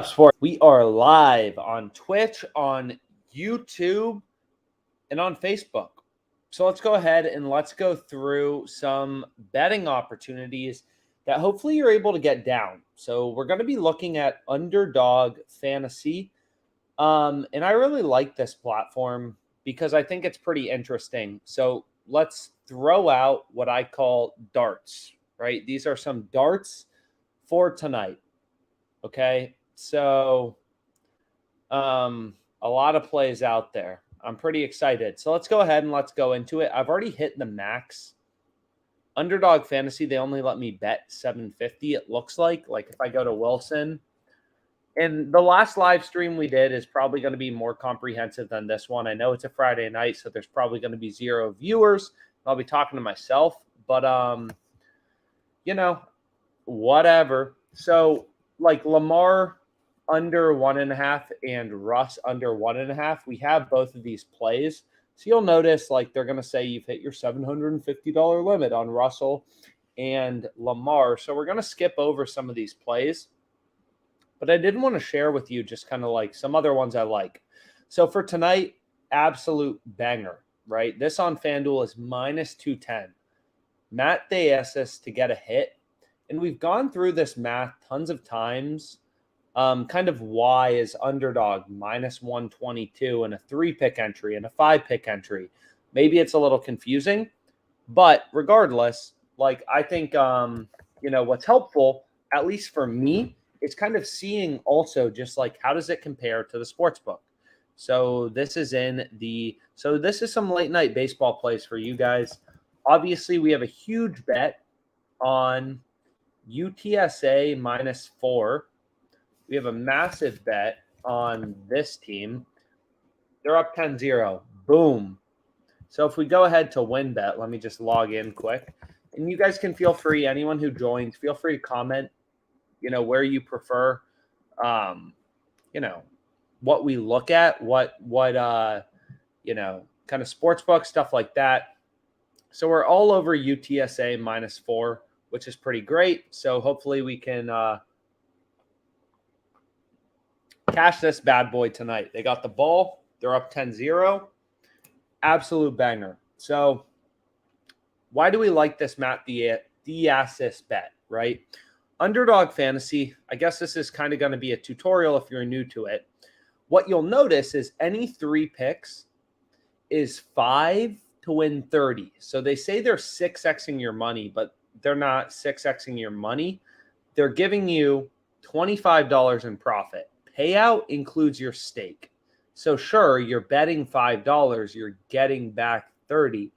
Sports. We are live on Twitch, on YouTube, and on Facebook. So let's go ahead and let's go through some betting opportunities that hopefully you're able to get down. So we're going to be looking at Underdog Fantasy. And I really like this platform because I think it's pretty interesting. So let's throw out what I call darts, right? These are some darts for tonight. Okay. So a lot of plays out there. I'm pretty excited. So let's go ahead and let's go into it. I've already hit the max. Underdog Fantasy, they only let me bet 750, it looks like. Like if I go to Wilson. And the last live stream we did is probably going to be more comprehensive than this one. I know it's a Friday night, so there's probably going to be 0 viewers. I'll be talking to myself, but whatever. So like Lamar under 1.5 and Russ under 1.5, we have both of these plays. So you'll notice like they're going to say you've hit your $750 limit on Russell and Lamar. So we're going to skip over some of these plays. But I did want to share with you just kind of like some other ones I like. So for tonight, absolute banger, right? This on FanDuel is minus 210. Matt Deasis to get a hit. And we've gone through this math tons of times. Kind of why is Underdog minus 122 and a 3-pick entry and a 5-pick entry. Maybe it's a little confusing, but regardless, like I think, what's helpful, at least for me, is kind of seeing also just like how does it compare to the sports book. So this is this is some late night baseball plays for you guys. Obviously, we have a huge bet on UTSA minus 4. We have a massive bet on this team. They're up 10-0. Boom. So if we go ahead to win bet, let me just log in quick. And you guys can feel free, anyone who joins, feel free to comment, where you prefer, what we look at, what kind of sports book, stuff like that. So we're all over UTSA minus 4, which is pretty great. So hopefully we can cash this bad boy tonight. They got the ball. They're up 10-0. Absolute banger. So why do we like this Matt Deasis bet, right? Underdog Fantasy, I guess this is kind of going to be a tutorial if you're new to it. What you'll notice is any 3 picks is 5 to win 30. So they say they're 6xing your money, but they're not 6xing your money. They're giving you $25 in profit. Payout includes your stake. So sure, you're betting $5, you're getting back 30,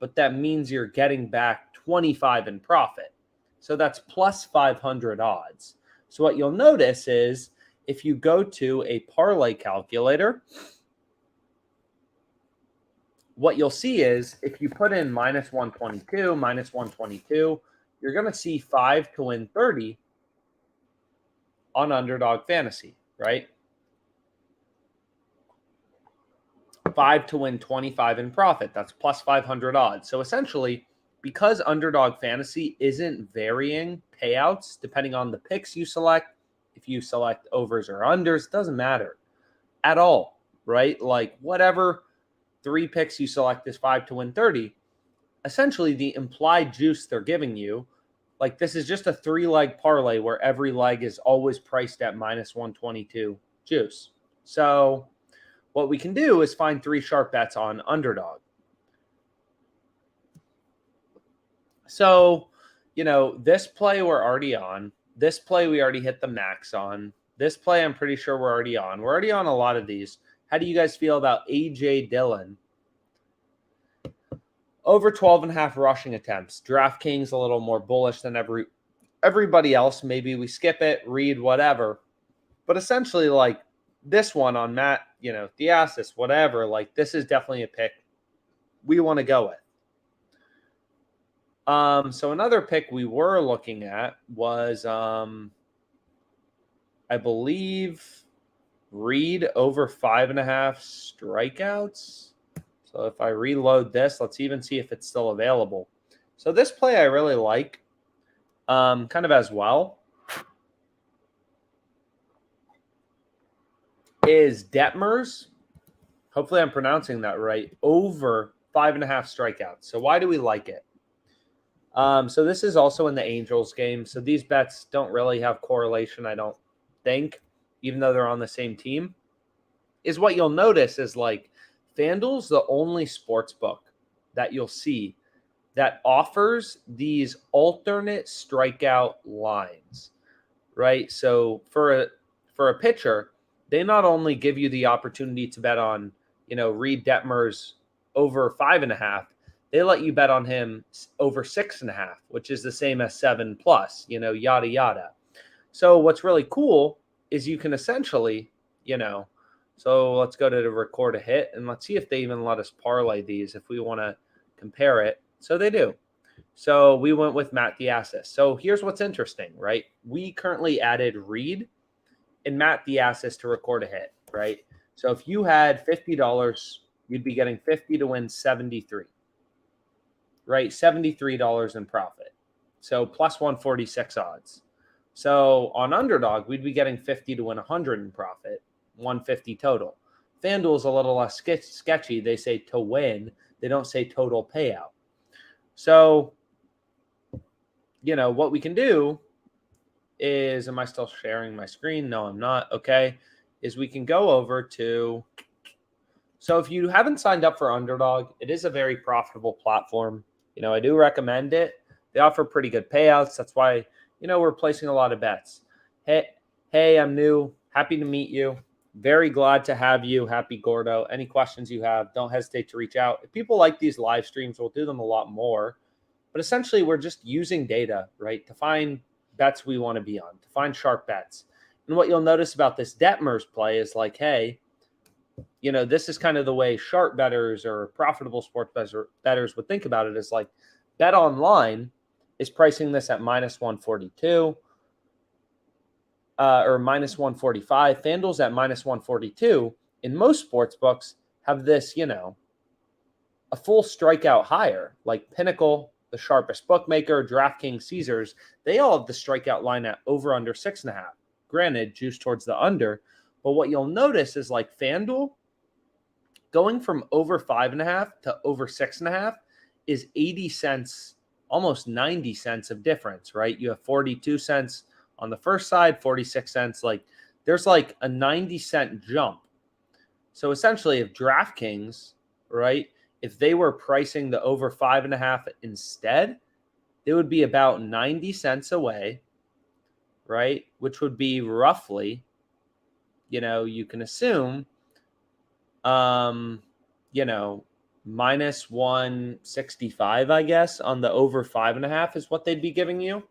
but that means you're getting back 25 in profit. So that's plus 500 odds. So what you'll notice is if you go to a parlay calculator, what you'll see is if you put in minus 122, you're going to see 5 to win 30 on Underdog Fantasy, right? 5 to win 25 in profit. That's plus 500 odds. So essentially, because Underdog Fantasy isn't varying payouts depending on the picks you select, if you select overs or unders, doesn't matter at all, right? Like whatever 3 picks you select is 5 to win 30. Essentially, the implied juice they're giving you, like this is just a 3-leg parlay where every leg is always priced at minus 122 juice. So what we can do is find 3 sharp bets on Underdog. So, this play we're already on. This play we already hit the max on. This play I'm pretty sure we're already on. We're already on a lot of these. How do you guys feel about A.J. Dillon? Over 12.5 rushing attempts. DraftKings a little more bullish than everybody else. Maybe we skip it, read whatever. But essentially, like this one on Matt, Deasis, whatever, like this is definitely a pick we want to go with. So another pick we were looking at was, I believe, Reed over 5.5 strikeouts. So if I reload this, let's even see if it's still available. So this play I really like, kind of as well. is Detmers. Hopefully I'm pronouncing that right. Over 5.5 strikeouts. So why do we like it? So this is also in the Angels game. So these bets don't really have correlation, I don't think, even though they're on the same team. Is what you'll notice is like FanDuel's the only sports book that you'll see that offers these alternate strikeout lines, right? So for a pitcher, they not only give you the opportunity to bet on, Reed Detmers over 5.5, they let you bet on him over 6.5, which is the same as 7+, yada yada. So what's really cool is you can essentially, so let's go to the record a hit and let's see if they even let us parlay these if we want to compare it. So they do. So we went with Matt Diasis. So here's what's interesting, right? We currently added Reed and Matt Diasis to record a hit, right? So if you had $50, you'd be getting 50 to win 73, right? $73 in profit. So plus 146 odds. So on Underdog, we'd be getting 50 to win 100 in profit, 150 total. FanDuel's a little less sketchy. They say to win. They don't say total payout. So, what we can do is, am I still sharing my screen? No, I'm not. Okay. Is we can go over to, so if you haven't signed up for Underdog, it is a very profitable platform. I do recommend it. They offer pretty good payouts. That's why, we're placing a lot of bets. Hey, I'm new. Happy to meet you. Very glad to have you. Happy Gordo. Any questions you have, don't hesitate to reach out. If people like these live streams, we'll do them a lot more. But essentially, we're just using data, right, to find bets we want to be on, to find sharp bets. And what you'll notice about this Detmers play is like, hey, this is kind of the way sharp bettors or profitable sports bettors would think about it, is like Bet Online is pricing this at minus 142 or minus 145. FanDuel's at minus 142. In most sports books have this, a full strikeout higher, like Pinnacle, the sharpest bookmaker, DraftKings, Caesars. They all have the strikeout line at over under 6.5. Granted, juice towards the under. But what you'll notice is like FanDuel going from over 5.5 to over 6.5 is 80 cents, almost 90 cents of difference, right? You have 42 cents on the first side, 46 cents. Like there's like a 90-cent jump. So essentially, if DraftKings, right, if they were pricing the over 5.5 instead, it would be about 90 cents away, right? Which would be roughly, you can assume, minus 165, I guess, on the over 5.5 is what they'd be giving you.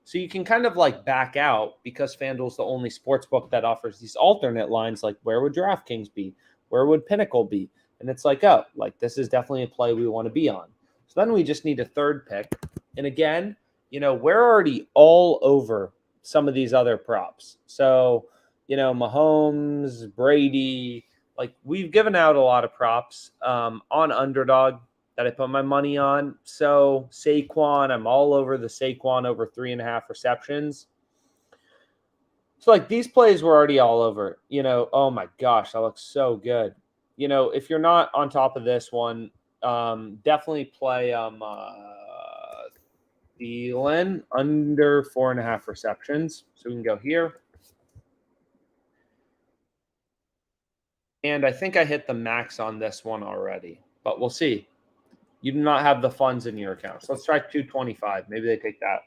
So you can kind of like back out, because FanDuel's the only sports book that offers these alternate lines, like where would DraftKings be? Where would Pinnacle be? And it's like, oh, like this is definitely a play we want to be on. So then we just need a third pick. And again, we're already all over some of these other props. So, Mahomes, Brady, like we've given out a lot of props on Underdog that I put my money on. So Saquon, I'm all over the Saquon over 3.5 receptions. So like these plays were already all over, oh my gosh, that looks so good. If you're not on top of this one, definitely play Thielen under 4.5 receptions. So we can go here. And I think I hit the max on this one already, but we'll see. You do not have the funds in your account. So let's try 225. Maybe they take that.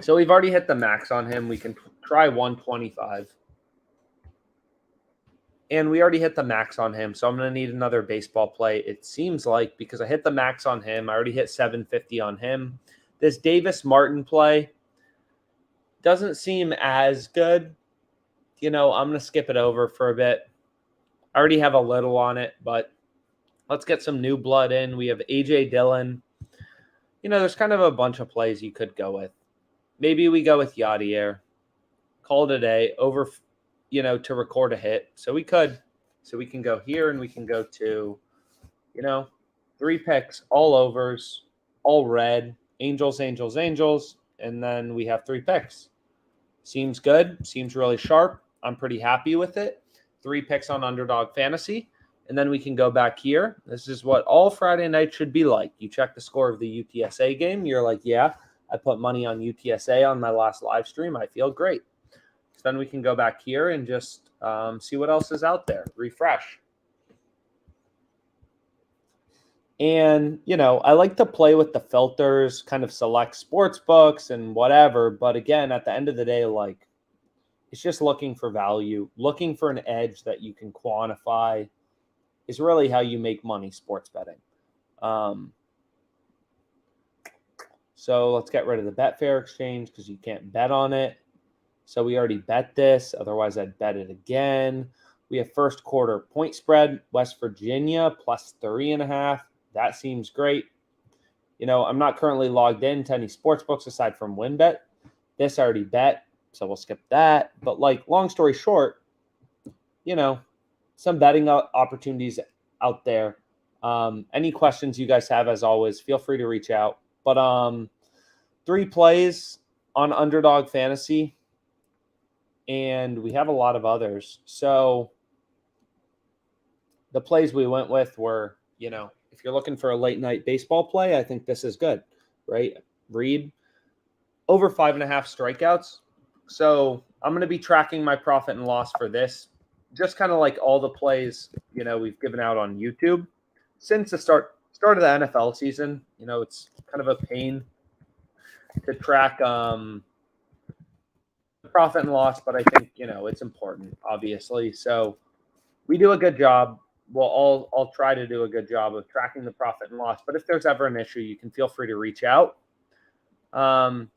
So we've already hit the max on him. We can try 125. And we already hit the max on him. So I'm going to need another baseball play, it seems like, because I hit the max on him. I already hit 750 on him. This Davis Martin play doesn't seem as good. I'm going to skip it over for a bit. I already have a little on it, but let's get some new blood in. We have A.J. Dillon. There's kind of a bunch of plays you could go with. Maybe we go with Yadier. Call it a day over, to record a hit. So we could. So we can go here and we can go to, 3 picks, all overs, all red, Angels, Angels, Angels. And then we have 3 picks. Seems good. Seems really sharp. I'm pretty happy with it. 3 picks on Underdog Fantasy. And then we can go back here. This is what all Friday night should be like. You check the score of the UTSA game. You're like, yeah, I put money on UTSA on my last live stream. I feel great. So then we can go back here and just see what else is out there. Refresh. And, I like to play with the filters, kind of select sports books and whatever. But again, at the end of the day, like, it's just looking for value, looking for an edge that you can quantify is really how you make money sports betting. So let's get rid of the Betfair exchange because you can't bet on it. So we already bet this. Otherwise, I'd bet it again. We have first quarter point spread, West Virginia plus 3.5. That seems great. I'm not currently logged in to any sports books aside from WinBet. This I already bet, so we'll skip that. But long story short, some betting opportunities out there. Any questions you guys have, as always, feel free to reach out. But 3 plays on Underdog Fantasy, and we have a lot of others. So the plays we went with were, if you're looking for a late night baseball play, I think this is good, right? Reed, over 5.5 strikeouts. So I'm going to be tracking my profit and loss for this, just kind of like all the plays, we've given out on YouTube since the start of the NFL season. It's kind of a pain to track profit and loss, but I think, it's important, obviously. So we do a good job. Well, I'll try to do a good job of tracking the profit and loss. But if there's ever an issue, you can feel free to reach out.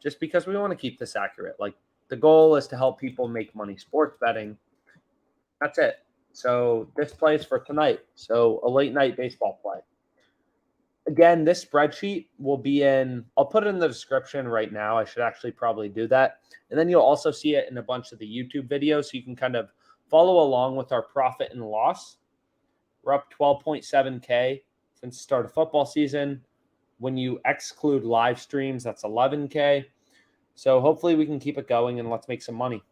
Just because we want to keep this accurate. Like, the goal is to help people make money sports betting. That's it. So this play is for tonight. So a late night baseball play. Again, this spreadsheet will be I'll put it in the description right now. I should actually probably do that. And then you'll also see it in a bunch of the YouTube videos. So you can kind of follow along with our profit and loss. We're up 12.7K since the start of football season. When you exclude live streams, that's 11K. So hopefully we can keep it going and let's make some money.